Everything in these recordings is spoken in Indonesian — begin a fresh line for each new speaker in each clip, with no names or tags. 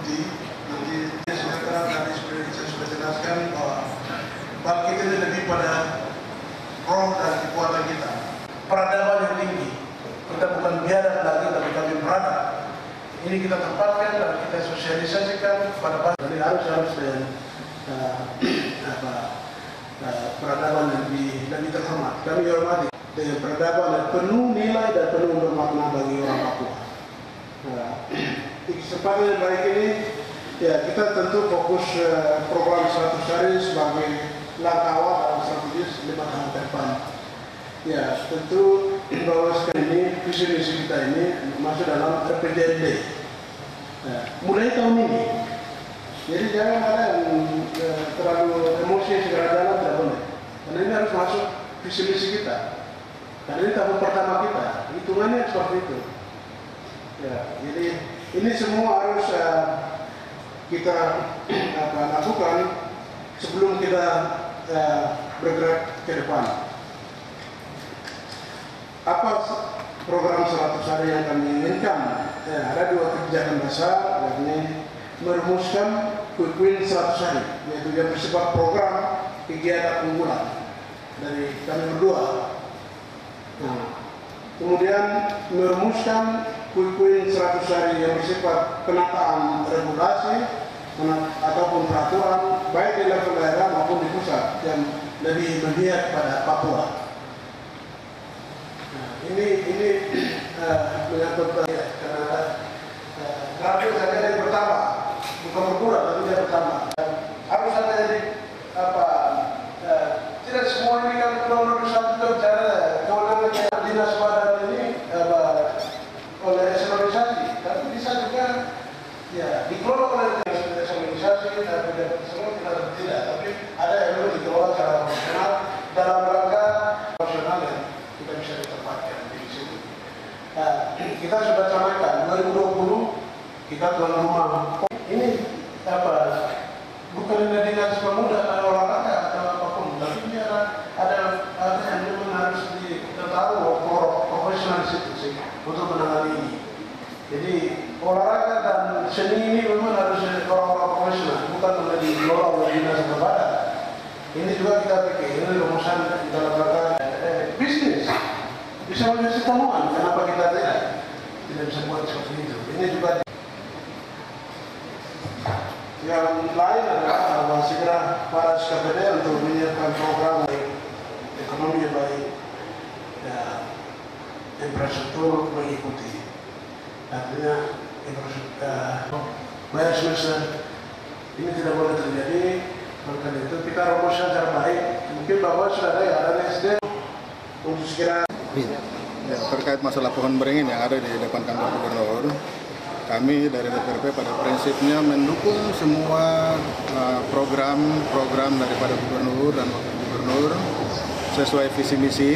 ikuti. Nanti tadi saya sudah jelaskan bahwa bangkit ini lebih pada roh dan kekuatan kita. Peradaban yang tinggi. Kita bukan biadab lagi, tapi kami beradab. Ini kita tempatkan dan kita sosialisasikan kepada bangsa. Jadi harus dengan peradaban yang lebih terhormat. Kami hormati dengan peradaban yang penuh nilai dan penuh bermakna bagi orang Papua. Di kesempatan yang baik ini, ya kita tentu fokus program 100 hari sebagai langkah awal dalam strategis 5 tahun ke depan. Ya, tentu bahwa sekarang ini visi misi kita ini masuk dalam RPJMD. Mulai tahun ini. Jadi jangan ada yang terlalu emosi segera jalan, tidak boleh. Karena ini harus masuk visi misi kita. Karena ini tahun pertama kita. Hitungannya seperti itu. Ya, jadi ini semua harus kita lakukan sebelum kita bergerak ke depan. Apa program 100 hari yang kami inginkan? Ya, ada 2 kebijakan besar, yakni merumuskan Quick Win 100 hari, yaitu yang bersifat program kegiatan unggulan dari kami berdua. Nah, kemudian merumuskan Quick Win 100 hari yang bersifat penataan regulasi ataupun peraturan baik di level daerah maupun di pusat yang lebih memihak pada Papua. Ini menyangkut karena gratis saja yang bertambah, bukan berkurang tapi dia bertambah. Harus ada jadi tidak semua ini kan nomor satu bicara kewenangan dinas badan ini oleh eselonisasi, tapi bisa juga ya dikelola oleh eselonisasi dan semua tidak, tapi ada yang perlu dikelola secara profesional dalam rangka profesional yang kita bisa ditempatkan di situ. Kita sudah canangkan 2020 kita tuan rumah. Ini bukan dinas pemuda atau olahraga atau apapun, tapi ini ada yang memang harus kita tahu profesional di situ sih untuk menangani ini. Jadi olahraga dan seni ini memang harus orang-orang profesional, bukan dikelola oleh dinas badan. Ini juga kita pikir ini rumusan dalam rangka bisnis. Bisa menjadi tamuan, kenapa kita tidak bisa buat seperti itu? Ini juga yang lain adalah segera para SKPD untuk menyiapkan program ekonomi yang baik, ya, infrastruktur mengikuti. Artinya infrastruktur bayar semester ini tidak boleh terjadi. Maka itu kita rumuskan secara baik. Mungkin Bapak sudah ada SD untuk segera.
Ya, terkait masalah pohon beringin yang ada di depan kantor gubernur, kami dari DPRP pada prinsipnya mendukung semua program daripada gubernur dan wakil gubernur sesuai visi misi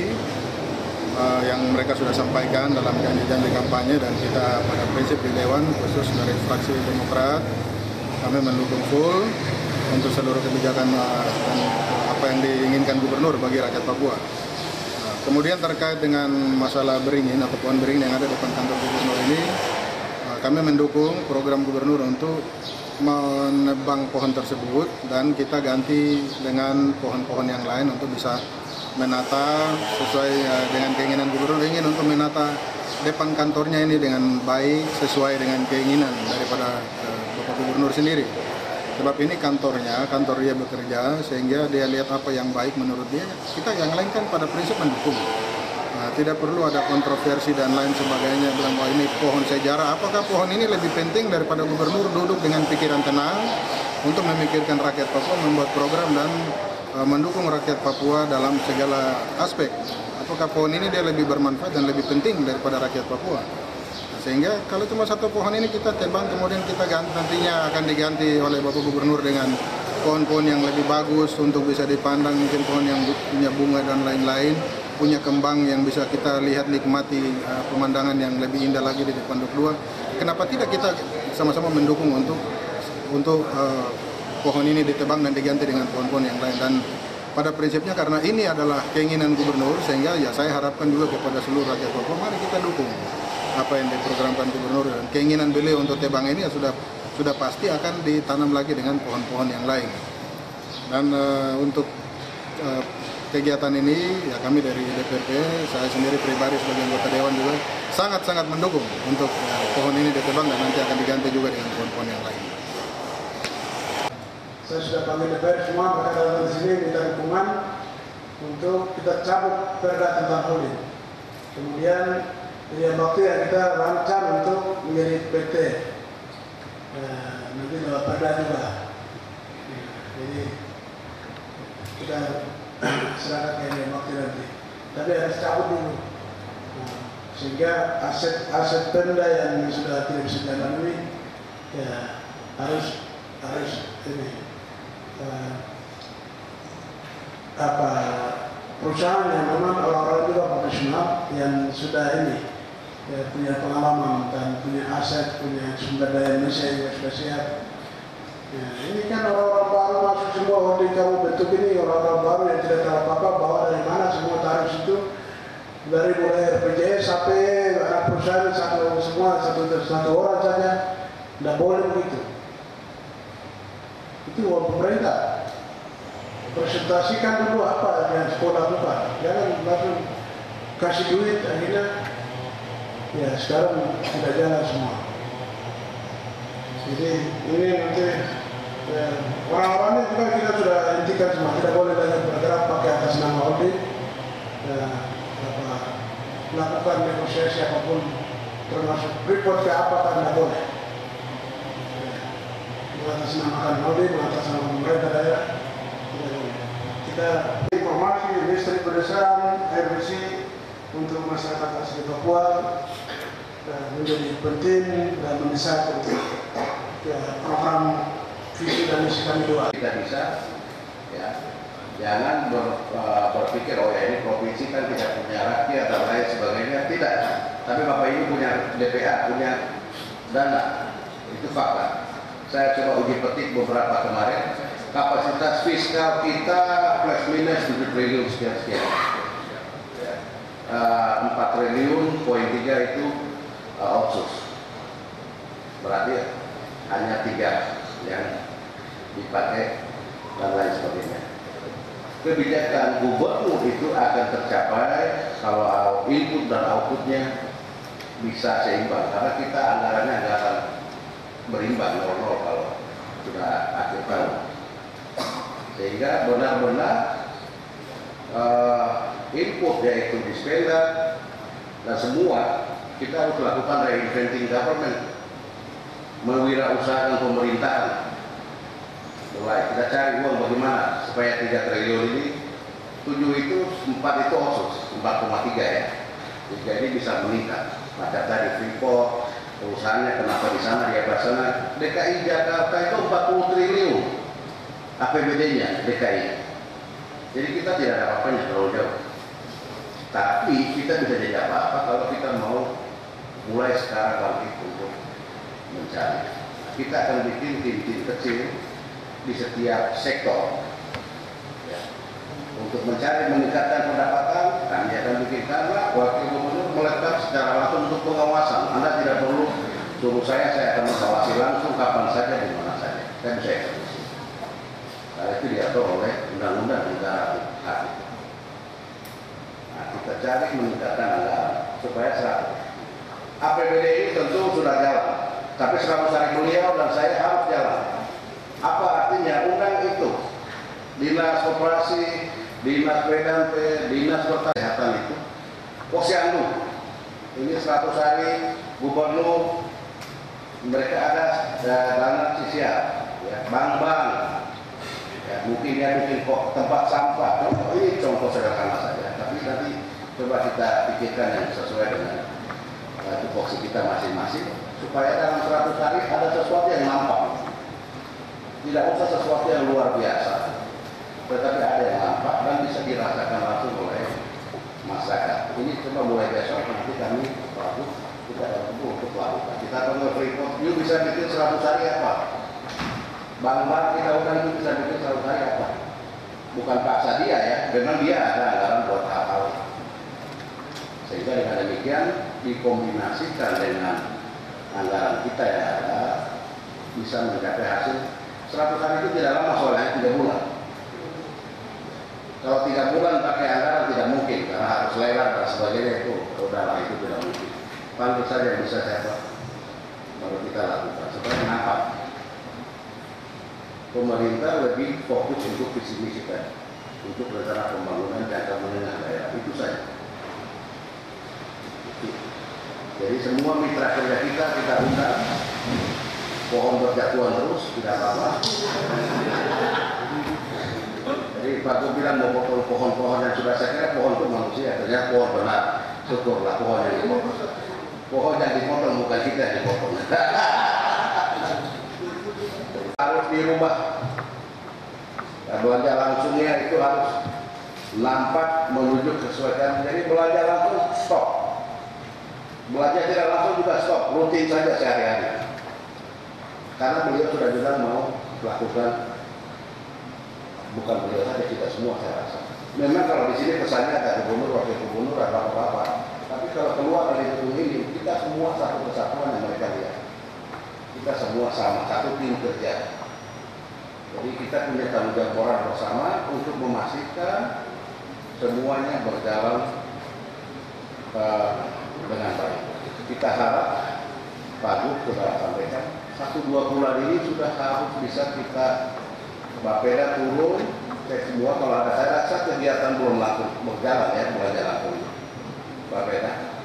yang mereka sudah sampaikan dalam janji-janji kampanye, dan kita pada prinsip di Dewan khusus dari fraksi Demokrat kami mendukung full untuk seluruh kebijakan dan apa yang diinginkan gubernur bagi rakyat Papua. Kemudian terkait dengan masalah beringin atau pohon beringin yang ada di depan kantor gubernur ini, kami mendukung program gubernur untuk menebang pohon tersebut dan kita ganti dengan pohon-pohon yang lain untuk bisa menata sesuai dengan keinginan gubernur, ingin untuk menata depan kantornya ini dengan baik sesuai dengan keinginan daripada Bapak Gubernur sendiri. Sebab ini kantor dia bekerja, sehingga dia lihat apa yang baik menurut dia. Kita yang lain kan pada prinsip mendukung. Nah, tidak perlu ada kontroversi dan lain sebagainya, bilang bahwa ini pohon sejarah. Apakah pohon ini lebih penting daripada gubernur duduk dengan pikiran tenang untuk memikirkan rakyat Papua, membuat program dan mendukung rakyat Papua dalam segala aspek. Apakah pohon ini dia lebih bermanfaat dan lebih penting daripada rakyat Papua? Sehingga kalau cuma satu pohon ini kita tebang, kemudian kita ganti, nantinya akan diganti oleh Bapak Gubernur dengan pohon-pohon yang lebih bagus untuk bisa dipandang, mungkin pohon yang punya bunga dan lain-lain, punya kembang yang bisa kita lihat nikmati pemandangan yang lebih indah lagi di depan Dok 2. Kenapa tidak kita sama-sama mendukung untuk pohon ini ditebang dan diganti dengan pohon-pohon yang lain? Dan pada prinsipnya karena ini adalah keinginan gubernur, sehingga ya saya harapkan juga kepada seluruh rakyat Papua, mari kita dukung apa yang diprogramkan gubernur, dan keinginan beliau untuk tebang ini ya sudah sudah pasti akan ditanam lagi dengan pohon-pohon yang lain. Dan untuk kegiatan ini, ya kami dari DPRP, saya sendiri pribadi sebagai anggota Dewan juga sangat-sangat mendukung untuk pohon ini ditebang dan nanti akan diganti juga dengan pohon-pohon yang lain.
Saya sudah panggil DPR semua, mereka datang di sini minta dukungan untuk kita cabut perda tentang holding. Kemudian Ria Bakti yang kita rancang untuk menjadi PT. Nanti lewat perda juga. Jadi kita serahkan ke Ria Bakti nanti. Tapi harus cabut dulu. Sehingga aset Pemda yang sudah tidak bisa jalan ini ya harus ini perusahaan yang memang orang-orang juga profesional yang sudah ini ya, punya pengalaman dan punya aset, punya sumber daya manusia yang sudah siap. Ya, ini kan orang-orang baru masuk semua holding kamu bentuk ini, orang-orang baru yang tidak tahu apa-apa, bawa dari mana semua taruh situ, dari mulai RPJS sampai anak perusahaan satu orang saja, tidak boleh begitu. Itu uang pemerintah. Presentasikan dulu apa yang sekolah bukan, jangan langsung kasih duit akhirnya ya sekarang tidak jalan semua. Jadi ini nanti orang-orangnya juga kita sudah hentikan semua, tidak boleh lagi bergerak pakai atas nama holding. Melakukan negosiasi apapun termasuk report ke apa kan tidak boleh. Mengatasnamakan holding, mengatasnamakan pemerintah daerah. Kita informasi listrik pedesaan, air bersih untuk masyarakat asli Papua menjadi penting dan mendesak untuk program visi dan misi kami doa.
Kita bisa, ya, jangan berpikir oh ya ini provinsi kan tidak punya rakyat dan lain sebagainya, tidak. Tapi Bapak ini punya DPA, punya dana, itu fakta. Saya coba uji petik beberapa kemarin, kapasitas fiskal kita plus minus 7 triliun sekian-sekian. 4 triliun, poin 3 itu otsus. Berarti hanya 3 yang dipakai dan lain sebagainya. Kebijakan gubernur itu akan tercapai kalau input dan outputnya bisa seimbang, karena kita anggarannya anggaran berimbang 0-0 kalau sudah akhir tahun, sehingga benar-benar input yaitu dispenda dan semua kita harus lakukan reinventing government, mewirausahakan pemerintahan. Mulai kita cari uang bagaimana supaya 3 triliun ini 7 itu 4 itu otsus 4,3 ya, jadi bisa meningkat. Macam tadi Freeport perusahaannya kenapa di sana di atas sana. DKI Jakarta itu 40 triliun APBD-nya DKI. Jadi kita tidak ada apa-apanya terlalu jauh. Tapi kita bisa jadi apa-apa kalau kita mau mulai sekarang bangkit untuk mencari. Kita akan bikin tim-tim kecil di setiap sektor ya. Untuk mencari meningkatkan pendapatan, kami akan bikin, karena wakil gubernur melekat secara langsung untuk pengawasan. Anda tidak perlu suruh saya akan mengawasi langsung kapan saja di mana saja. Saya bisa eksekusi. Karena itu diatur oleh undang-undang negara hak. Nah, kita cari meningkatkan anggaran supaya 100. APBD ini tentu sudah jalan, tapi 100 hari beliau dan saya harus jalan. Apa artinya? Undang itu Dinas Koperasi, Dinas PDAMP, Dinas Kesehatan itu Posyandu. Ini 100 hari gubernur, mereka ada dana sosial, ya, bank-bank, ya, mungkin dia bikin kok tempat sampah. Ini contoh sederhana saja, tapi nanti coba kita pikirkan yang sesuai dengan tupoksi kita masing-masing, supaya dalam 100 hari ada sesuatu yang nampak. Tidak usah sesuatu yang luar biasa, tetapi ada yang nampak dan bisa dirasakan langsung oleh masyarakat. Ini coba mulai besok nanti kami pelaku kita ada untuk melakukan. Kita panggil Freeport, you bisa bikin 100 hari apa? Bank-bank kita udah itu bisa bikin 100 hari apa? Bukan paksa dia ya, memang dia ada anggaran buat hal-hal. Sehingga dengan demikian dikombinasikan dengan anggaran kita yang ada, bisa mencapai hasil 100 hari itu tidak lama, soalnya 3 bulan. Kalau 3 bulan pakai anggaran tidak mungkin, karena harus lelang dan sebagainya, itu udahlah, itu tidak mungkin. Panggil saja bisa siapa, baru kita lakukan. Supaya nampak pemerintah lebih fokus untuk visi misi tadi, untuk rencana pembangunan jangka menengah daerah, itu saja. Jadi semua mitra kerja kita undang. Pohon berjatuhan terus, tidak apa-apa. Jadi Pak Gub bilang mau potong pohon-pohon yang sudah, saya kira pohon itu manusia, ternyata pohon benar. Syukurlah pohon yang dipotong. Pohon yang dipotong bukan kita yang dipotong. Harus dirubah. Nah, belanja langsungnya itu harus nampak menuju kesesuaian. Jadi belanja langsung stop. Belanja tidak langsung juga stop. Rutin saja sehari-hari. Karena beliau sudah bilang mau melakukan, bukan beliau saja, kita semua saya rasa. Memang kalau di sini kesannya ada gubernur, wakil gubernur, ada apa-apa. Tapi kalau keluar dari gedung ini, kita semua satu kesatuan yang mereka lihat. Kita semua sama, satu tim kerja. Jadi kita punya tanggung jawab moral bersama untuk memastikan semuanya berjalan dengan baik. Kita harap Pak Gub sudah sampaikan 1-2 bulan ini sudah harus bisa kita Bapeda turun, cek semua. Kalau ada, saya rasa kegiatan belum laku berjalan ya, belanja laku Bapeda.